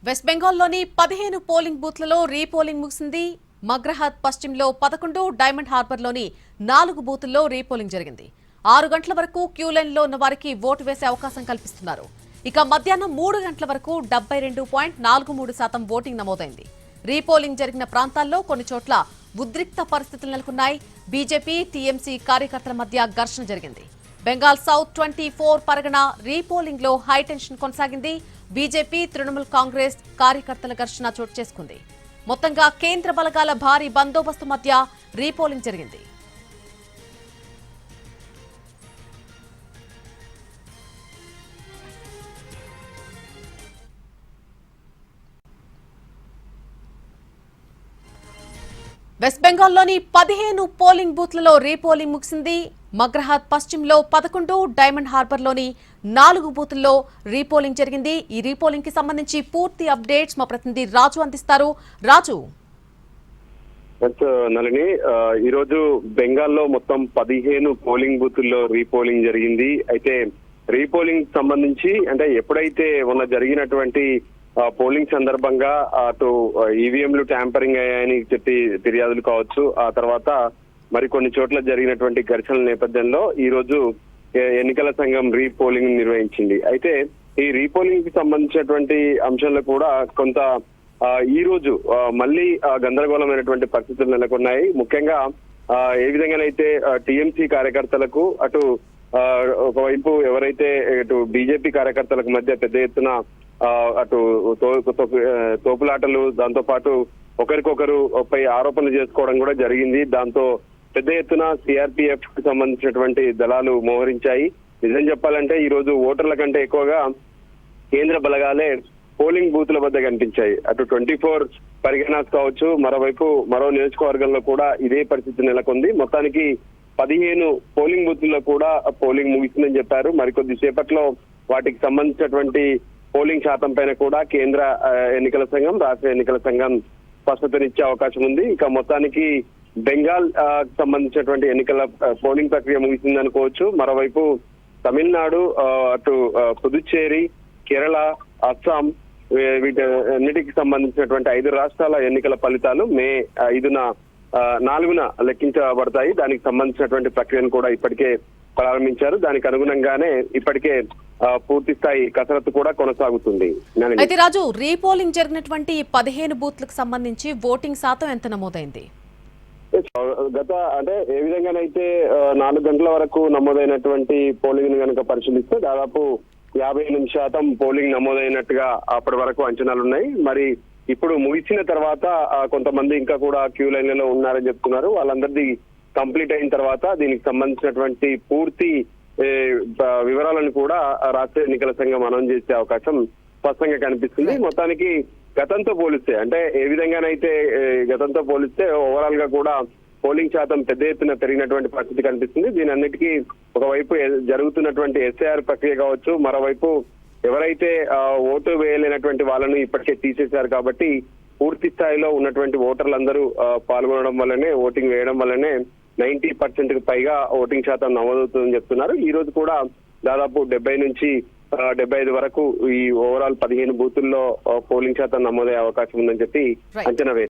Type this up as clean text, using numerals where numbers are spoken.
West బెంగాల్లోని 15 polling బూత్లలో repolling ముగిసింది. మగ్రహాత్ పశ్చిమలో 11, diamond హార్బర్లోని 4 బూతుల్లో repolling జరిగింది. 6 గంటల వరకు క్యూ లైన్లో ఉన్న వారికి ఓటు వేసే అవకాశం కల్పిస్తున్నారు. ఇక మధ్యాహ్నం 3 గంటల వరకు 72.43% ఓటింగ్ నమోదైంది. రీపోలింగ్ జరిగిన ప్రాంతాల్లో కొన్ని చోట్ల ఉద్రిక్త పరిస్థితులు నెలకొన్నాయి. బీజేపీ, టీఎంసీ కార్యకర్తల మధ్య ఘర్షణ జరిగింది. బెంగాల్ సౌత్ 24 పరగణ రీపోలింగ్ లో హైటెన్షన్ కొనసాగింది. బీజేపీ, తృణమూల్ కాంగ్రెస్ కార్యకర్తల ఘర్షణ చోటు చేసుకుంది. మొత్తంగా కేంద్ర బలగాల భారీ బందోబస్తు మధ్య రీపోలింగ్ జరిగింది. వెస్ట్ బెంగాల్లోని 15 పోలింగ్ బూత్లలో రీపోలింగ్ ముగిసింది. మగ్రహాత్ పశ్చిమలో 11, డైమండ్ హార్బర్లోని 4 బూతుల్లో రీపోలింగ్ జరిగింది. ఈ రీపోలింగ్ కి సంబంధించి పూర్తి అప్డేట్స్ మా ప్రతినిధి రాజు అందిస్తారు. రాజు, నళిని, ఈ రోజు బెంగాల్లో మొత్తం 15 పోలింగ్ బూతుల్లో రీపోలింగ్ జరిగింది. అయితే రీపోలింగ్ సంబంధించి అంటే ఎప్పుడైతే మొన్న జరిగినటువంటి పోలింగ్ సందర్భంగా అటు ఈవీఎంలు ట్యాంపరింగ్ అయ్యాయని చెప్పి ఫిర్యాదులు కావచ్చు, ఆ తర్వాత మరికొన్ని చోట్ల జరిగినటువంటి ఘర్షణల నేపథ్యంలో ఈ రోజు ఎన్నికల సంఘం రీపోలింగ్ నిర్వహించింది. అయితే ఈ రీపోలింగ్ కి సంబంధించినటువంటి అంశంలో కూడా కొంత ఈ రోజు మళ్ళీ గందరగోళమైనటువంటి పరిస్థితులు నెలకొన్నాయి. ముఖ్యంగా ఏ విధంగానైతే టీఎంసీ కార్యకర్తలకు అటు ఒకవైపు ఎవరైతే ఇటు బీజేపీ కార్యకర్తలకు మధ్య పెద్ద ఎత్తున అటు తోపులాటలు, దాంతో పాటు ఒకరికొకరు పై ఆరోపణలు చేసుకోవడం కూడా జరిగింది. దాంతో పెద్ద ఎత్తున సిఆర్పిఎఫ్ కు సంబంధించినటువంటి దళాలు మోహరించాయి. నిజం చెప్పాలంటే ఈ రోజు ఓటర్ల కంటే ఎక్కువగా కేంద్ర బలగాలే పోలింగ్ బూత్ల వద్ద కనిపించాయి. అటు 24 పరిగణాస్ కావచ్చు, మరోవైపు మరో నియోజకవర్గంలో కూడా ఇదే పరిస్థితి నెలకొంది. మొత్తానికి 15 పోలింగ్ బూత్లలో కూడా పోలింగ్ ముగిసిందని చెప్పారు. మరికొద్ది సేపట్లో వాటికి సంబంధించినటువంటి పోలింగ్ శాతం పైన కూడా కేంద్ర ఎన్నికల సంఘం, రాష్ట్ర ఎన్నికల సంఘం స్పష్టతనిచ్చే అవకాశం ఉంది. ఇక మొత్తానికి బెంగాల్ సంబంధించినటువంటి ఎన్నికల పోలింగ్ ప్రక్రియ ముగిసిందనుకోవచ్చు. మరోవైపు తమిళనాడు, అటు పుదుచ్చేరి, కేరళ, అస్సాం వీటన్నిటికి సంబంధించినటువంటి 5 రాష్ట్రాల ఎన్నికల ఫలితాలు మే 5న 4న లెక్కించబడతాయి. దానికి సంబంధించినటువంటి ప్రక్రియను కూడా ఇప్పటికే ప్రారంభించారు. దానికి అనుగుణంగానే ఇప్పటికే పూర్తి స్థాయి కసరత్తు కూడా కొనసాగుతుంది. అయితే రాజు, రీపోలింగ్ జరిగినటువంటి 15 బూత్లకు సంబంధించి ఓటింగ్ శాతం ఎంత నమోదైంది? గత అంటే ఏ విధంగానైతే 4 గంటల వరకు నమోదైనటువంటి పోలింగ్ ను కనుక పరిశీలిస్తే దాదాపు 58% పోలింగ్ నమోదైనట్టుగా అప్పటి వరకు అంచనాలున్నాయి. మరి ఇప్పుడు ముగిసిన తర్వాత కొంతమంది ఇంకా కూడా క్యూ లైన్లలో ఉన్నారని చెప్తున్నారు. వాళ్ళందరిది కంప్లీట్ అయిన తర్వాత దీనికి సంబంధించినటువంటి పూర్తి వివరాలను కూడా రాష్ట్ర ఎన్నికల సంఘం అనౌన్స్ చేసే అవకాశం స్పష్టంగా కనిపిస్తుంది. మొత్తానికి గతంతో పోలిస్తే అంటే ఏ విధంగానైతే గతంతో పోలిస్తే ఓవరాల్ గా కూడా పోలింగ్ శాతం పెద్ద ఎత్తున పెరిగినటువంటి పరిస్థితి కనిపిస్తుంది. దీని అన్నిటికీ ఒకవైపు జరుగుతున్నటువంటి ఎస్ఐఆర్ ప్రక్రియ కావచ్చు, మరోవైపు ఎవరైతే ఓటు వేయలేనటువంటి వాళ్ళను ఇప్పటికే తీసేశారు కాబట్టి పూర్తి స్థాయిలో ఉన్నటువంటి ఓటర్లందరూ పాల్గొనడం వల్లనే, ఓటింగ్ వేయడం వల్లనే 90% పైగా ఓటింగ్ శాతం నమోదవుతుందని చెప్తున్నారు. ఈ రోజు కూడా దాదాపు 70 నుంచి 75 వరకు ఈ ఓవరాల్ 15 బూతుల్లో పోలింగ్ శాతం నమోదయ్యే అవకాశం ఉందని చెప్పి అంచనా వేశారు.